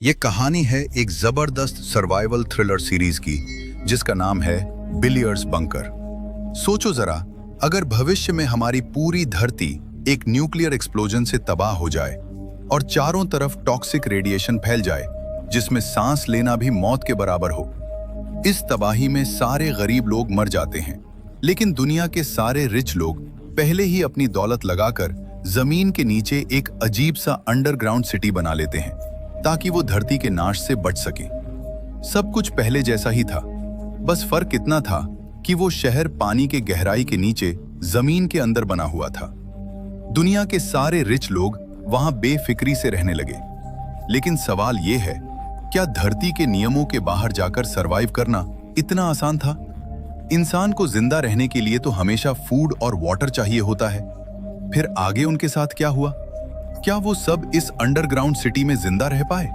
ये कहानी है एक जबरदस्त सर्वाइवल थ्रिलर सीरीज की जिसका नाम है बिलियर्ड्स बंकर। सोचो जरा, अगर भविष्य में हमारी पूरी धरती एक न्यूक्लियर एक्सप्लोजन से तबाह हो जाए और चारों तरफ टॉक्सिक रेडिएशन फैल जाए जिसमें सांस लेना भी मौत के बराबर हो। इस तबाही में सारे गरीब लोग मर जाते हैं, लेकिन दुनिया के सारे रिच लोग पहले ही अपनी दौलत लगाकर जमीन के नीचे एक अजीब सा अंडरग्राउंड सिटी बना लेते हैं ताकि वो धरती के नाश से बच सके। सब कुछ पहले जैसा ही था, बस फर्क इतना था कि वो शहर पानी के गहराई के नीचे जमीन के अंदर बना हुआ था। दुनिया के सारे रिच लोग वहां बेफिक्री से रहने लगे। लेकिन सवाल ये है, क्या धरती के नियमों के बाहर जाकर सरवाइव करना इतना आसान था? इंसान को जिंदा रहने के लिए तो हमेशा फूड और वाटर चाहिए होता है। फिर आगे उनके साथ क्या हुआ? क्या वो सब इस अंडरग्राउंड सिटी में जिंदा रह पाए?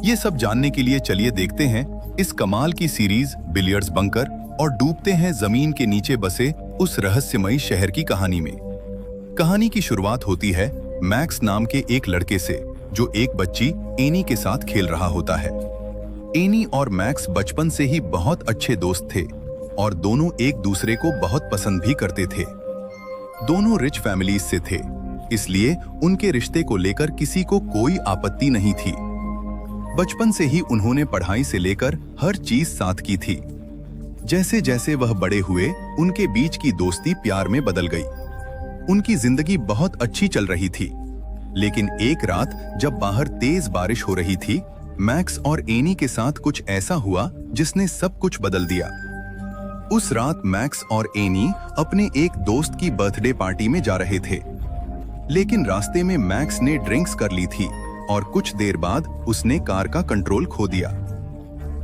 ये सब जानने के लिए चलिए देखते हैं इस कमाल की सीरीज बिलियर्ड्स बंकर और डूबते हैं जमीन के नीचे बसे उस रहस्यमयी शहर की कहानी में। कहानी की शुरुआत होती है मैक्स नाम के एक लड़के से जो एक बच्ची एनी के साथ खेल रहा होता है। एनी और मैक्स बचपन से ही बहुत अच्छे दोस्त थे और दोनों एक दूसरे को बहुत पसंद भी करते थे। दोनों रिच फैमिलीज से थे, इसलिए उनके रिश्ते को लेकर किसी को कोई आपत्ति नहीं थी। बचपन से ही उन्होंने पढ़ाई से लेकर हर चीज साथ की थी। जैसे जैसे वह बड़े हुए, उनके बीच की दोस्ती प्यार में बदल गई। उनकी जिंदगी बहुत अच्छी चल रही थी, लेकिन एक रात जब बाहर तेज बारिश हो रही थी, मैक्स और एनी के साथ कुछ ऐसा हुआ जिसने सब कुछ बदल दिया। उस रात मैक्स और एनी अपने एक दोस्त की बर्थडे पार्टी में जा रहे थे, लेकिन रास्ते में मैक्स ने ड्रिंक्स कर ली थी और कुछ देर बाद उसने कार का कंट्रोल खो दिया।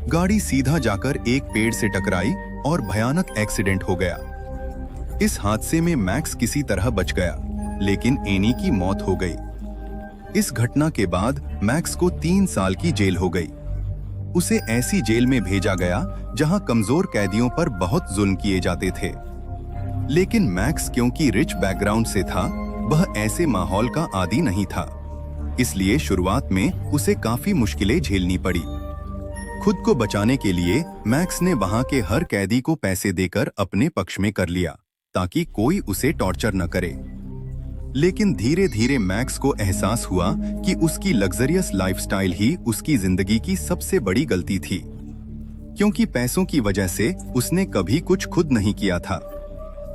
गाड़ी सीधा जाकर एक पेड़ से टकराई और भयानक एक्सीडेंट हो गया। इस हादसे में मैक्स किसी तरह बच गया, लेकिन एनी की मौत हो गई। इस घटना के बाद मैक्स को 3 साल की जेल हो गई। उसे ऐसी जेल में भेजा गया जहां कमजोर कैदियों पर बहुत जुल्म किए जाते थे। लेकिन मैक्स क्योंकि रिच बैकग्राउंड से था, वह ऐसे माहौल का आदी नहीं था, इसलिए शुरुआत में उसे काफी मुश्किलें झेलनी पड़ी। खुद को बचाने के लिए मैक्स ने वहां के हर कैदी को पैसे देकर अपने पक्ष में कर लिया ताकि कोई उसे टॉर्चर न करे। लेकिन धीरे धीरे मैक्स को एहसास हुआ कि उसकी लग्जरियस लाइफस्टाइल ही उसकी जिंदगी की सबसे बड़ी गलती थी, क्योंकि पैसों की वजह से उसने कभी कुछ खुद नहीं किया था।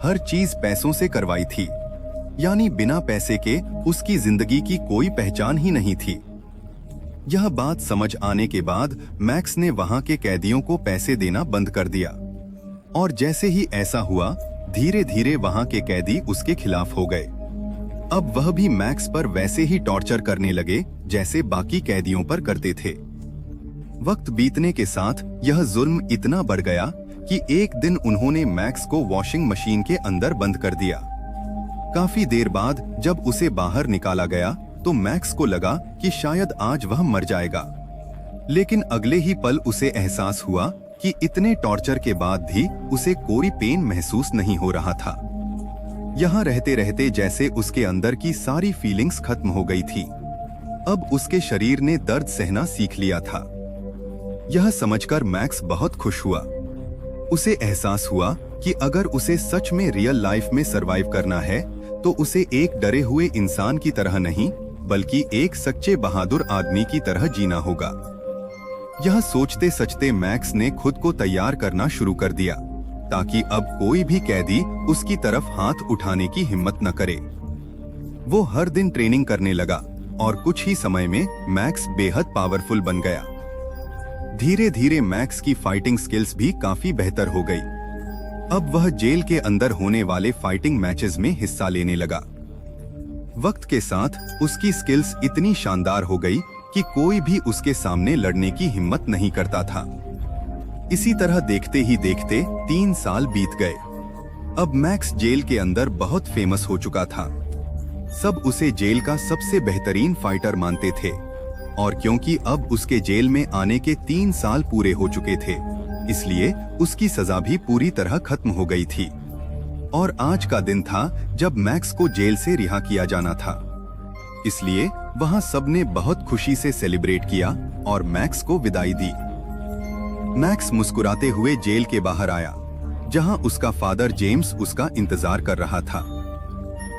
हर चीज पैसों से करवाई थी, यानी बिना पैसे के उसकी जिंदगी की कोई पहचान ही नहीं थी। यह बात समझ आने के बाद मैक्स ने वहां के कैदियों को पैसे देना बंद कर दिया, और जैसे ही ऐसा हुआ, धीरे धीरे वहां के कैदी उसके खिलाफ हो गए। अब वह भी मैक्स पर वैसे ही टॉर्चर करने लगे जैसे बाकी कैदियों पर करते थे। वक्त बीतने के साथ यह जुल्म इतना बढ़ गया कि एक दिन उन्होंने मैक्स को वॉशिंग मशीन के अंदर बंद कर दिया। काफी देर बाद जब उसे बाहर निकाला गया तो मैक्स को लगा कि शायद आज वह मर जाएगा, लेकिन अगले ही पल उसे एहसास हुआ कि इतने टॉर्चर के बाद भी उसे कोई पेन महसूस नहीं हो रहा था। यहाँ रहते रहते जैसे उसके अंदर की सारी फीलिंग्स खत्म हो गई थी। अब उसके शरीर ने दर्द सहना सीख लिया था। यह समझकर मैक्स बहुत खुश हुआ। उसे एहसास हुआ कि अगर उसे सच में रियल लाइफ में सरवाइव करना है तो उसे एक डरे हुए इंसान की तरह नहीं, बल्कि एक सच्चे बहादुर आदमी की तरह जीना होगा। यह सोचते सचते मैक्स ने खुद को तैयार करना शुरू कर दिया ताकि अब कोई भी कैदी उसकी तरफ हाथ उठाने की हिम्मत न करे। वो हर दिन ट्रेनिंग करने लगा और कुछ ही समय में मैक्स बेहद पावरफुल बन गया। धीरे धीरे मैक्स की फाइटिंग स्किल्स भी काफी बेहतर हो गई। अब वह जेल के अंदर होने वाले फाइटिंग मैचेस में हिस्सा लेने लगा। वक्त के साथ उसकी स्किल्स इतनी शानदार हो गई कि कोई भी उसके सामने लड़ने की हिम्मत नहीं करता था। इसी तरह देखते ही देखते 3 साल बीत गए। अब मैक्स जेल के अंदर बहुत फेमस हो चुका था। सब उसे जेल का सबसे बेहतरीन फाइटर मानते थे, और क्योंकि अब उसके जेल में आने के 3 साल पूरे हो चुके थे, इसलिए उसकी सजा भी पूरी तरह खत्म हो गई थी। और आज का दिन था जब मैक्स को जेल से रिहा किया जाना था। इसलिए वहां सबने बहुत खुशी से सेलिब्रेट किया और मैक्स को विदाई दी। मैक्स मुस्कुराते हुए जेल के बाहर आया, जहां उसका फादर जेम्स उसका इंतजार कर रहा था।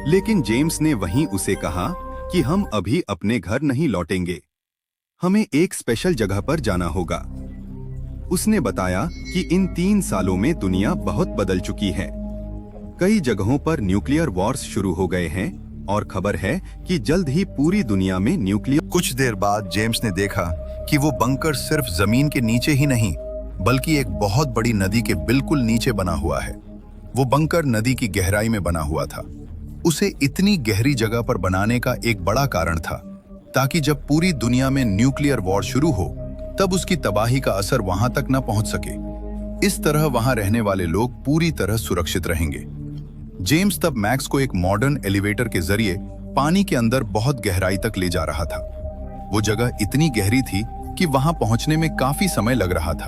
लेकिन जेम्स ने वहीं उसे कहा कि हम अभी अपने घर नहीं लौटेंगे, हमें एक स्पेशल जगह पर जाना होगा। उसने बताया कि इन 3 सालों में दुनिया बहुत बदल चुकी है। कई जगहों पर न्यूक्लियर वॉर्स शुरू हो गए हैं और खबर है कि जल्द ही पूरी दुनिया में न्यूक्लियर। कुछ देर बाद जेम्स ने देखा कि वो बंकर सिर्फ जमीन के नीचे ही नहीं, बल्कि एक बहुत बड़ी नदी के बिल्कुल नीचे बना हुआ है। वो बंकर नदी की गहराई में बना हुआ था। उसे इतनी गहरी जगह पर बनाने का एक बड़ा कारण था, ताकि जब पूरी दुनिया में न्यूक्लियर वॉर शुरू हो तब उसकी तबाही का असर वहां तक न पहुंच सके। इस तरह वहां रहने वाले लोग पूरी तरह सुरक्षित रहेंगे। जेम्स तब मैक्स को एक मॉडर्न एलिवेटर के जरिए पानी के अंदर बहुत गहराई तक ले जा रहा था। वो जगह इतनी गहरी थी कि वहां पहुंचने में काफी समय लग रहा था।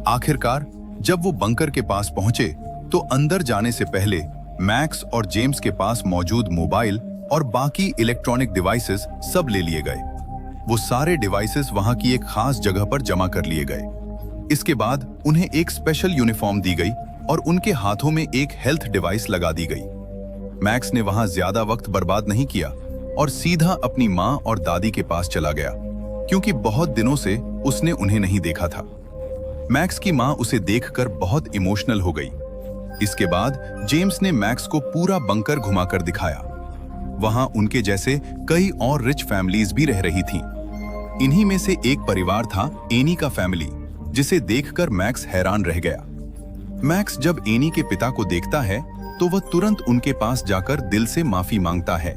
आखिरकार जब वो बंकर के पास पहुंचे तो अंदर जाने से पहले मैक्स और जेम्स के पास मौजूद मोबाइल और बाकी इलेक्ट्रॉनिक डिवाइसेस सब ले लिए गए। वो सारे डिवाइसेस वहां की एक खास जगह पर जमा कर लिए गए। इसके बाद उन्हें एक स्पेशल यूनिफॉर्म दी गई और उनके हाथों में एक हेल्थ डिवाइस लगा दी गई। मैक्स ने वहां ज्यादा वक्त बर्बाद नहीं किया और सीधा अपनी माँ और दादी के पास चला गया, क्योंकि बहुत दिनों से उसने उन्हें नहीं देखा था। मैक्स की माँ उसे देखकर बहुत इमोशनल हो गई। इसके बाद जेम्स ने मैक्स को पूरा बंकर घुमाकर दिखाया। वहां उनके जैसे कई और रिच फैमिलीज भी रह रही थीं। इन्हीं में से एक परिवार था एनी का फैमिली, जिसे देखकर मैक्स हैरान रह गया। मैक्स जब एनी के पिता को देखता है तो वह तुरंत उनके पास जाकर दिल से माफी मांगता है।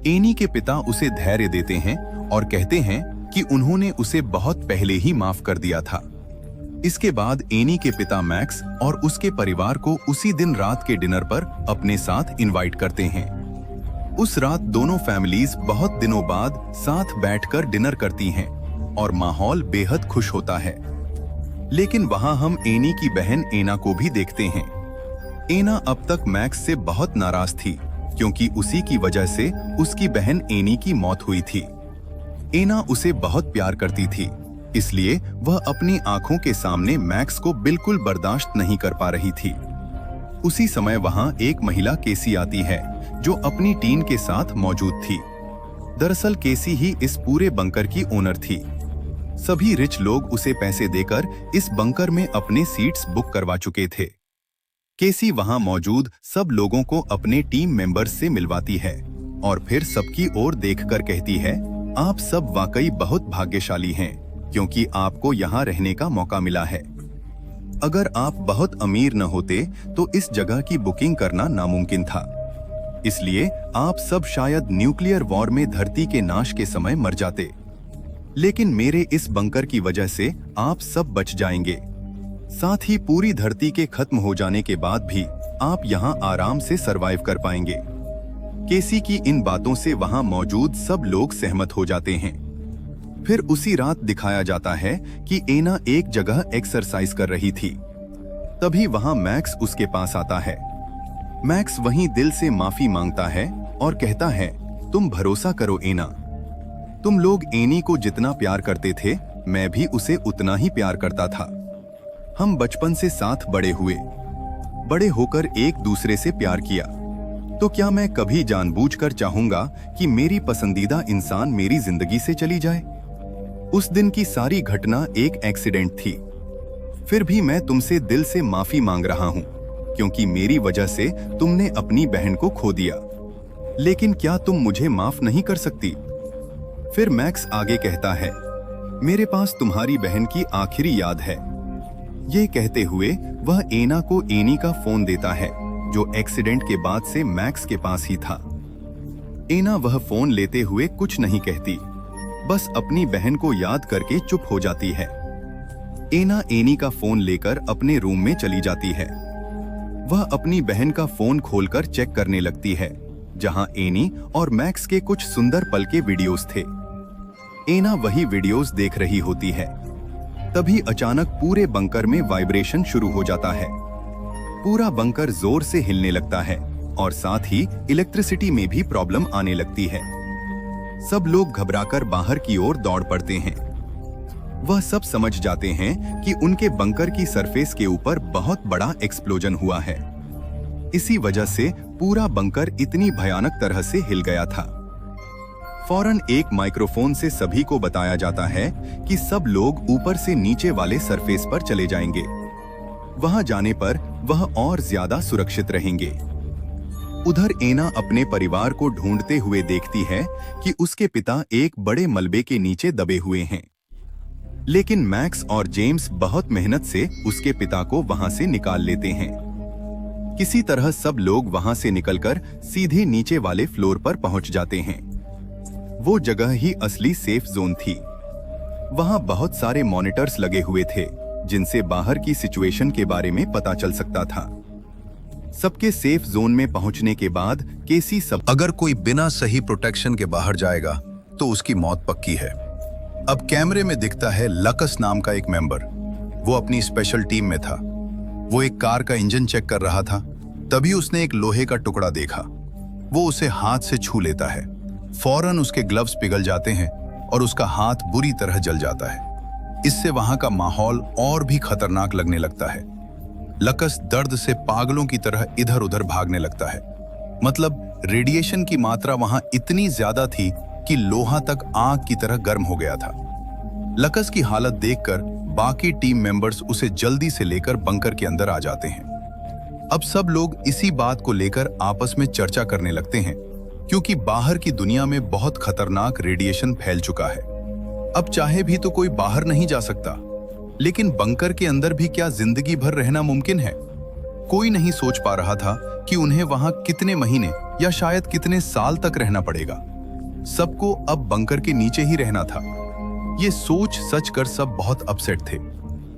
एनी के पिता उसे धैर्य देते हैं और कहते हैं कि उन्होंने उसे बहुत पहले ही माफ कर दिया था। इसके बाद एनी के पिता मैक्स और उसके परिवार को उसी दिन रात के डिनर पर अपने साथ इनवाइट करते हैं। उस रात दोनों फैमिलीज बहुत दिनों बाद साथ बैठकर डिनर करती हैं और माहौल बेहद खुश होता है। लेकिन वहां हम एनी की बहन एना को भी देखते हैं। एना अब तक मैक्स से बहुत नाराज थी, क्योंकि उसी की वजह से उसकी बहन एनी की मौत हुई थी। एना उसे बहुत प्यार करती थी, इसलिए वह अपनी आंखों के सामने मैक्स को बिल्कुल बर्दाश्त नहीं कर पा रही थी। उसी समय वहां एक महिला केसी आती है, जो अपनी टीम के साथ मौजूद थी। दरअसल केसी ही इस पूरे बंकर की ओनर थी। सभी रिच लोग उसे पैसे देकर इस बंकर में अपने सीट्स बुक करवा चुके थे। केसी वहां मौजूद सब लोगों को अपने टीम मेंबर्स से मिलवाती है और फिर सबकी ओर देखकर कहती है, आप सब वाकई बहुत भाग्यशाली हैं, क्योंकि आपको यहाँ रहने का मौका मिला है। अगर आप बहुत अमीर न होते तो इस जगह की बुकिंग करना नामुमकिन था। इसलिए आप सब शायद न्यूक्लियर वॉर में धरती के नाश के समय मर जाते। लेकिन मेरे इस बंकर की वजह से आप सब बच जाएंगे। साथ ही पूरी धरती के खत्म हो जाने के बाद भी आप यहाँ आराम से सरवाइव कर पाएंगे। केसी की इन बातों से वहां मौजूद सब लोग सहमत हो जाते हैं। फिर उसी रात दिखाया जाता है कि एना एक जगह एक्सरसाइज कर रही थी। तभी वहां मैक्स उसके पास आता है। मैक्स वहीं दिल से माफी मांगता है और कहता है, तुम भरोसा करो एना, तुम लोग एनी को जितना प्यार करते थे मैं भी उसे उतना ही प्यार करता था। हम बचपन से साथ बड़े हुए, बड़े होकर एक दूसरे से प्यार किया, तो क्या मैं कभी जानबूझकर चाहूंगा कि मेरी पसंदीदा इंसान मेरी जिंदगी से चली जाए? उस दिन की सारी घटना एक एक्सीडेंट थी। फिर भी मैं तुमसे दिल से माफी मांग रहा हूं, क्योंकि मेरी वजह से तुमने अपनी बहन को खो दिया। लेकिन क्या तुम मुझे माफ नहीं कर सकती? फिर मैक्स आगे कहता है, मेरे पास तुम्हारी बहन की आखिरी याद है। ये कहते हुए वह एना को एनी का फोन देता है, जो एक्सीडेंट के बाद से मैक्स के पास ही था। एना वह फोन लेते हुए कुछ नहीं कहती, बस अपनी बहन को याद करके चुप हो जाती है। एना एनी का फोन लेकर अपने रूम में चली जाती है। वह अपनी बहन का फोन खोलकर चेक करने लगती है, जहां एनी और मैक्स के कुछ सुंदर पल के वीडियोस थे। एना वही वीडियोस देख रही होती है। तभी अचानक पूरे बंकर में वाइब्रेशन शुरू हो जाता है। पूरा बंकर जोर से हिलने लगता है और साथ ही इलेक्ट्रिसिटी में भी प्रॉब्लम आने लगती है। सब लोग घबराकर बाहर की ओर दौड़ पड़ते हैं। वह सब समझ जाते हैं कि उनके बंकर की सरफेस के ऊपर बहुत बड़ा एक्सप्लोजन हुआ है। इसी वजह से पूरा बंकर इतनी भयानक तरह से हिल गया था। फौरन एक माइक्रोफोन से सभी को बताया जाता है कि सब लोग ऊपर से नीचे वाले सरफेस पर चले जाएंगे। वहां जाने पर वह और ज्यादा सुरक्षित रहेंगे। उधर एना अपने परिवार को ढूंढते हुए देखती है कि उसके पिता एक बड़े मलबे के नीचे दबे हुए हैं। लेकिन मैक्स और जेम्स बहुत मेहनत से उसके पिता को वहां से निकाल लेते हैं। किसी तरह सब लोग वहां से निकलकर सीधे नीचे वाले फ्लोर पर पहुंच जाते हैं। वो जगह ही असली सेफ जोन थी। वहां बहुत सारे मॉनिटर्स लगे हुए थे जिनसे बाहर की सिचुएशन के बारे में पता चल सकता था। सबके सेफ जोन में पहुंचने के बाद केसी सब अगर कोई बिना सही प्रोटेक्शन के बाहर जाएगा तो उसकी मौत पक्की है। अब कैमरे में दिखता है लकस नाम का एक मेंबर। वो अपनी स्पेशल टीम में था। वो एक कार का इंजन चेक कर रहा था। तभी उसने एक लोहे का टुकड़ा देखा। वो उसे हाथ से छू लेता है। फौरन उसके ग्लव्स पिघल जाते हैं और उसका हाथ बुरी तरह जल जाता है। इससे वहां का माहौल और भी खतरनाक लगने लगता है। लकस दर्द से पागलों की तरह इधर उधर भागने लगता है। मतलब रेडिएशन की मात्रा वहां इतनी ज्यादा थी कि लोहा तक आग की तरह गर्म हो गया था। लकस की हालत देखकर बाकी टीम मेंबर्स उसे जल्दी से लेकर बंकर के अंदर आ जाते हैं। अब सब लोग इसी बात को लेकर आपस में चर्चा करने लगते हैं क्योंकि बाहर की दुनिया में बहुत खतरनाक रेडिएशन फैल चुका है। अब चाहे भी तो कोई बाहर नहीं जा सकता, लेकिन बंकर के अंदर भी क्या जिंदगी भर रहना मुमकिन है? कोई नहीं सोच पा रहा था कि उन्हें वहां कितने महीने या शायद कितने साल तक रहना पड़ेगा। सबको अब बंकर के नीचे ही रहना था। ये सोच सच कर सब बहुत अपसेट थे।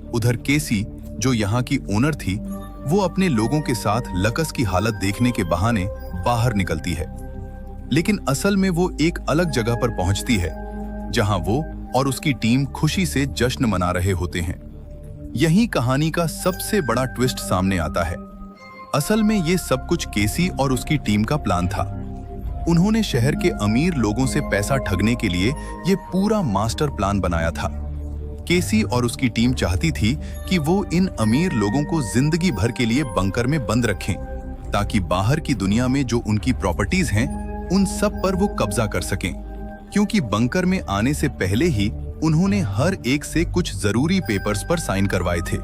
उधर केसी, जो यहाँ की ओनर थी, वो अपने लोगों के साथ लकस की हालत देखने के बहाने बाहर निकलती है। लेकिन असल में वो एक अलग जगह पर पहुंचती है जहां वो और उसकी टीम खुशी से जश्न मना रहे होते हैं। यही कहानी का सबसे बड़ा ट्विस्ट सामने आता है। असल में ये सब कुछ केसी और उसकी टीम का प्लान था। उन्होंने शहर के अमीर लोगों से पैसा ठगने के लिए ये पूरा मास्टर प्लान बनाया था। केसी और उसकी टीम चाहती थी कि वो इन अमीर लोगों को जिंदगी भर के लिए बंकर में बंद रखें, ताकि बाहर की दुनिया में जो उनकी प्रॉपर्टीज हैं, उन सब पर वो कब्जा कर सकें। क्योंकि बंकर में आने से पहले ही उन्होंने हर एक से कुछ जरूरी पेपर्स पर साइन करवाए थे।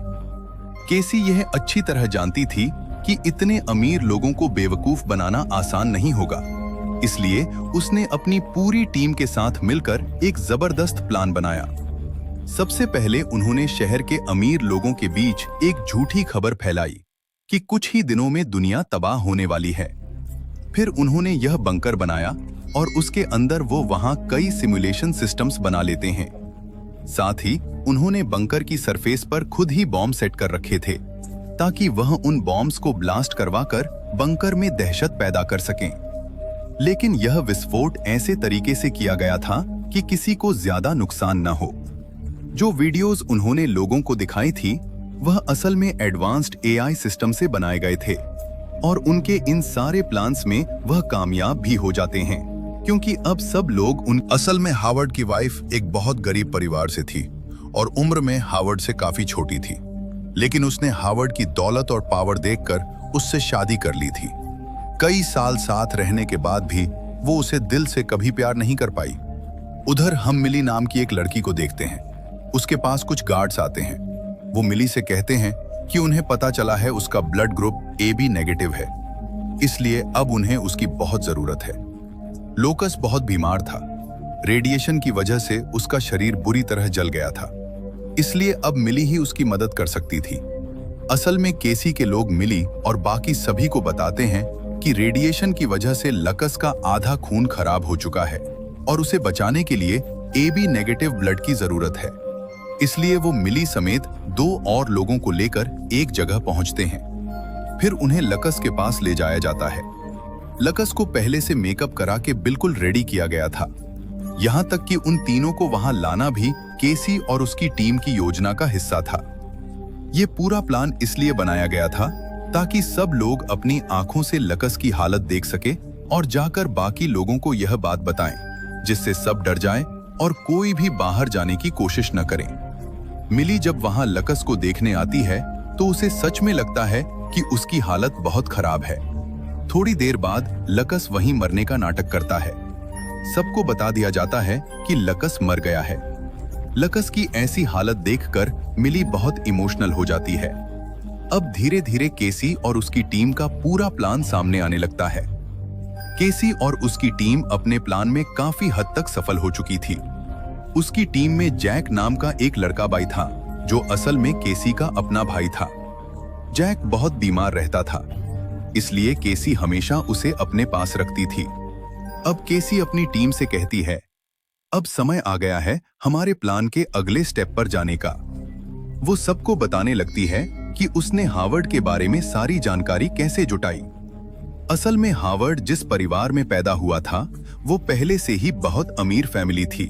केसी यह अच्छी तरह जानती थी कि इतने अमीर लोगों को बेवकूफ बनाना आसान नहीं होगा। इसलिए उसने अपनी पूरी टीम के साथ मिलकर एक जबरदस्त प्लान बनाया। सबसे पहले उन्होंने शहर के अमीर लोगों के बीच एक झूठी खबर फैलाई कि कुछ ही दिनों में दुनिया तबाह होने वाली है। फिर उन्होंने यह बंकर बनाया और उसके अंदर वो वहां कई सिमुलेशन सिस्टम्स बना लेते हैं। साथ ही उन्होंने बंकर की सरफेस पर खुद ही बॉम्ब सेट कर रखे थे, ताकि वह उन बॉम्ब्स को ब्लास्ट करवाकर बंकर में दहशत पैदा कर सकें। लेकिन यह विस्फोट ऐसे तरीके से किया गया था कि किसी को ज्यादा नुकसान न हो। जो वीडियोस उन्होंने लोगों को दिखाई थी, वह असल में एडवांस्ड एआई सिस्टम से बनाए गए थे और उनके इन सारे प्लान्स में वह कामयाब भी हो जाते हैं, क्योंकि अब सब लोग असल में हावर्ड की वाइफ एक बहुत गरीब परिवार से थी और उम्र में हावर्ड से काफी छोटी थी। लेकिन उसने हावर्ड की दौलत और पावर देखकर उससे शादी कर ली थी। कई साल साथ रहने के बाद भी वो उसे दिल से कभी प्यार नहीं कर पाई। उधर हम मिली नाम की एक लड़की को देखते हैं। उसके पास कुछ गार्ड्स आते हैं। वो मिली से कहते हैं कि उन्हें पता चला है उसका ब्लड ग्रुप AB नेगेटिव है, इसलिए अब उन्हें उसकी बहुत जरूरत है। लोकस बहुत बीमार था। रेडिएशन की वजह से उसका शरीर बुरी तरह जल गया था, इसलिए अब मिली ही उसकी मदद कर सकती थी। असल में केसी के लोग मिली और बाकी सभी को बताते हैं कि रेडिएशन की वजह से लकस का आधा खून खराब हो चुका है और उसे बचाने के लिए AB नेगेटिव ब्लड की जरूरत है। इसलिए वो मिली समेत 2 और लोगों को लेकर एक जगह पहुंचते हैं। फिर उन्हें लकस के पास ले जाया जाता है। लकस को पहले से मेकअप करा के बिल्कुल रेडी किया गया था। यहाँ तक कि उन तीनों को वहां लाना भी केसी और उसकी टीम की योजना का हिस्सा था। ये पूरा प्लान इसलिए बनाया गया था ताकि सब लोग अपनी आंखों से लकस की हालत देख सके और जाकर बाकी लोगों को यह बात बताएं, जिससे सब डर जाएं और कोई भी बाहर जाने की कोशिश न करें। मिली जब वहां लकस को देखने आती है तो उसे सच में लगता है कि उसकी हालत बहुत खराब है। थोड़ी देर बाद लकस वहीं मरने का नाटक करता है। सबको बता दिया जाता है कि लकस मर गया है। लकस की ऐसी हालत देखकर मिली बहुत इमोशनल हो जाती है। अब धीरे धीरे केसी और उसकी टीम का पूरा प्लान सामने आने लगता है। केसी और उसकी टीम अपने प्लान में काफी हद तक सफल हो चुकी थी। उसकी टीम में जैक नाम का एक लड़का भाई था, जो असल में केसी का अपना भाई था। जैक बहुत बीमार रहता था, इसलिए केसी हमेशा उसे अपने पास रखती थी। अब केसी अपनी टीम से कहती है, अब समय आ गया है हमारे प्लान के अगले स्टेप पर जाने का। वो सबको बताने लगती है कि उसने हार्वर्ड के बारे में सारी जानकारी कैसे जुटाई। असल में हार्वर्ड जिस परिवार में पैदा हुआ था, वो पहले से ही बहुत अमीर फैमिली थी।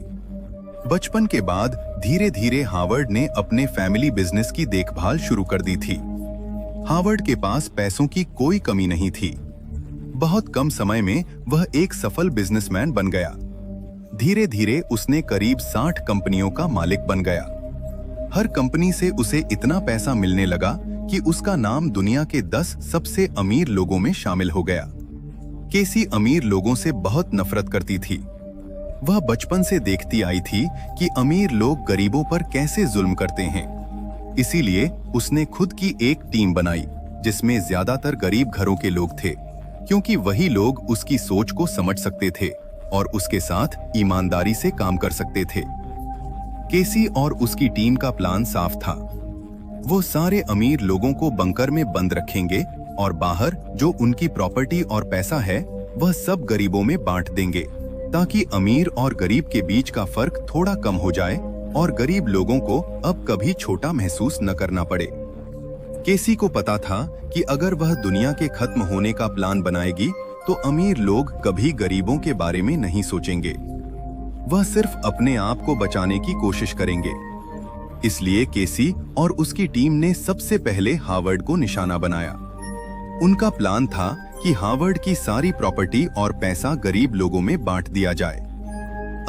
बचपन के बाद धीरे धीरे हार्वर्ड ने अपने फैमिली बिजनेस की देखभाल शुरू कर दी थी। हार्वर्ड के पास पैसों की कोई कमी नहीं थी। बहुत कम समय में वह एक सफल बिजनेसमैन बन गया। धीरे धीरे उसने करीब 60 कंपनियों का मालिक बन गया। हर कंपनी से उसे इतना पैसा मिलने लगा कि उसका नाम दुनिया के 10 सबसे अमीर लोगों में शामिल हो गया। केसी अमीर लोगों से बहुत नफरत करती थी। वह बचपन से देखती आई थी कि अमीर लोग गरीबों पर कैसे जुल्म करते हैं। इसीलिए उसने खुद की एक टीम बनाई, जिसमें ज्यादातर गरीब घरों के लोग थे, क्योंकि वही लोग उसकी सोच को समझ सकते थे और उसके साथ ईमानदारी से काम कर सकते थे। केसी और उसकी टीम का प्लान साफ था। वो सारे अमीर लोगों को बंकर में बंद रखेंगे और बाहर जो उनकी प्रॉपर्टी और पैसा है वह सब गरीबों में बांट देंगे, ताकि अमीर और गरीब के बीच का फर्क थोड़ा कम हो जाए और गरीब लोगों को अब कभी छोटा महसूस न करना पड़े। केसी को पता था कि अगर वह दुनिया के खत्म होने का प्लान बनाएगी तो अमीर लोग कभी गरीबों के बारे में नहीं सोचेंगे। वह सिर्फ अपने आप को बचाने की कोशिश करेंगे। इसलिए केसी और उसकी टीम ने सबसे पहले हार्वर्ड को निशाना बनाया। उनका प्लान था कि हार्वर्ड की सारी प्रॉपर्टी और पैसा गरीब लोगों में बांट दिया जाए।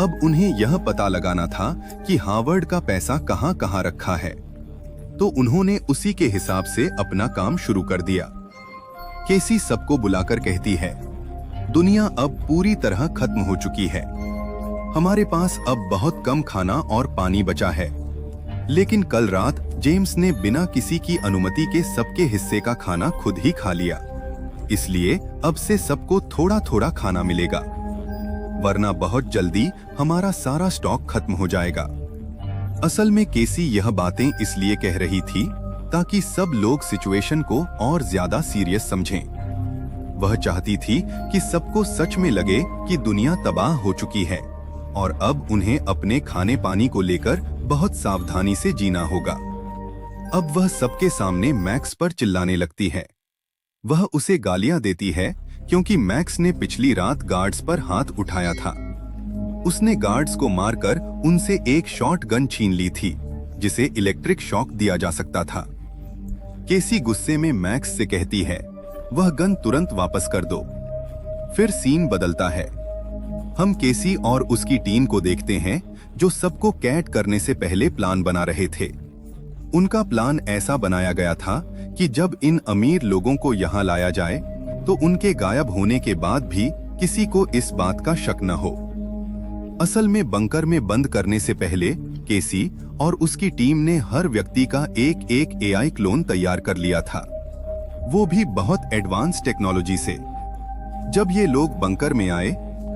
अब उन्हें यह पता लगाना था कि हार्वर्ड का पैसा कहां कहां रखा है, तो उन्होंने उसी के हिसाब से अपना काम शुरू कर दिया। केसी सबको बुलाकर कहती है, दुनिया अब पूरी तरह खत्म हो चुकी है। हमारे पास अब बहुत कम खाना और पानी बचा है, लेकिन कल रात जेम्स ने बिना किसी की अनुमति के सबके हिस्से का खाना खुद ही खा लिया। इसलिए अब से सबको थोड़ा थोड़ा खाना मिलेगा, वरना बहुत जल्दी हमारा सारा स्टॉक खत्म हो जाएगा। असल में केसी यह बातें इसलिए कह रही थी ताकि सब लोग सिचुएशन को और ज्यादा सीरियस समझें। वह चाहती थी कि सबको सच में लगे कि दुनिया तबाह हो चुकी है और अब उन्हें अपने खाने पानी को लेकर बहुत सावधानी से जीना होगा। अब वह सबके सामने मैक्स पर चिल्लाने लगती है। वह उसे गालियां देती है क्योंकि मैक्स ने पिछली रात गार्ड्स पर हाथ उठाया था। उसने गार्ड्स को मारकर उनसे एक शॉर्ट गन छीन ली थी, जिसे इलेक्ट्रिक शॉक दिया जा सकता था। केसी गुस्से में मैक्स से कहती है, वह गन तुरंत वापस कर दो। फिर सीन बदलता है। हम केसी और उसकी टीम को देखते हैं, जो सबको कैद करने से पहले प्लान बना रहे थे। उनका प्लान ऐसा बनाया गया था कि जब इन अमीर लोगों को यहाँ लाया जाए तो उनके गायब होने के बाद भी किसी को इस बात का शक न हो। असल में बंकर में बंद करने से पहले केसी और उसकी टीम ने हर व्यक्ति का एक एआई क्लोन तैयार कर लिया था, वो भी बहुत एडवांस टेक्नोलॉजी से। जब ये लोग बंकर में आए